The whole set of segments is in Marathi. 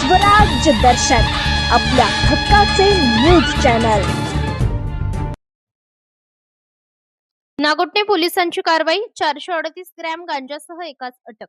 स्वराज्य दर्शन आपल्या हक्काचे न्यूज चॅनल। नागोठणे पोलिसांची कारवाई, 438 ग्रॅम गांजासह एकास अटक।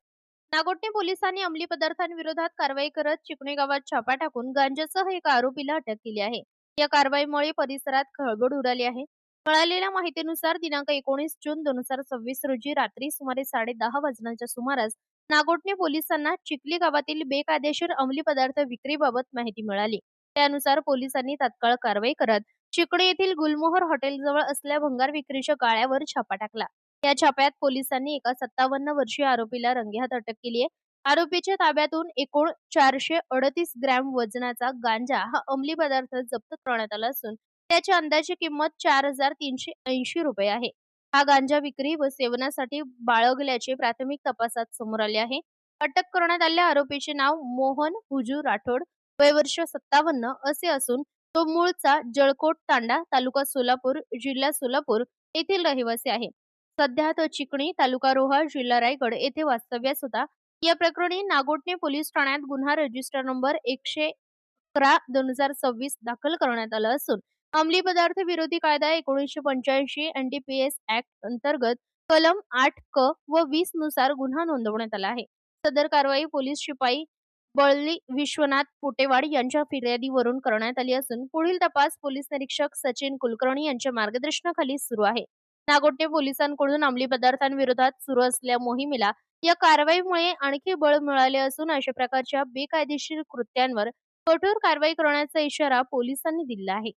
नागोठणे पोलिसांनी अंमली पदार्थांविरोधात कारवाई करत चिकणे गावात छापा टाकून गांजासह एका आरोपीला अटक केली आहे। या कारवाईमुळे परिसरात खळबळ उडाली आहे। मिळालेल्या माहितीनुसार दिनांक 19 जून 2026 रोजी रात्री सुमारे 10:30 वाजण्याच्या सुमारास नागोठणे पोलिसांना चिखली गावातील बेकायदेशीर अंमली पदार्थ विक्रीबाबत माहिती मिळाली। त्यानुसार पोलिसांनी तात्काळ कारवाई करत चिकणे येथील गुलमोहर हॉटेलजवळ असलेल्या भंगार विक्रीच्या गाळ्यावर छापा टाकला। या छाप्यात पोलिसांनी एका 57 वर्षीय आरोपीला रंगेहात अटक केली आहे। आरोपीच्या ताब्यातून एकूण 438 ग्रॅम वजनाचा गांजा हा अंमली पदार्थ जप्त करण्यात आला असून त्याची अंदाजे किंमत 4380 रुपये आहे। हा गांजा विक्री व सेवनासाठी बाळगल्याचे प्राथमिक तपासात समोर आले आहे। अटक करण्यात आलेल्या आरोपीचे नाव मोहन हुजू राठोड, वय वर्ष 57 असे असून तो मूळचा जळकोट तांडा, तालुका सोलापूर, जिल्हा सोलापूर येथील रहिवासी आहे। सध्या तो चिकणी, तालुका रोहा, जिल्हा रायगड येथे वास्तव्यास होता। या प्रकरणी नागोठणे पोलीस ठाण्यात गुन्हा रजिस्टर नंबर 111/2026 दाखल करण्यात आला असून अंमली पदार्थ विरोधी कायदा 1985 एनडीपीएस ऍक्ट अंतर्गत कलम 8 क व 20 नुसार गुन्हा नोंदवण्यात आला आहे। सदर कारवाई पोलीस शिपाई बळली विश्वनाथ पोटेवाड यांच्या फिर्यादीवरून करण्यात आली असून पुढील तपास पोलीस निरीक्षक सचिन कुलकर्णी यांच्या मार्गदर्शनाखाली सुरू आहे। नागोठणे पोलिसांकडून अंमली पदार्थांविरोधात सुरू असलेल्या मोहिमेला या कारवाईमुळे आणखी बळ मिळाले असून अशा प्रकारच्या बेकायदेशीर कृत्यांवर कठोर कारवाई करण्याचा इशारा पोलिसांनी दिला आहे।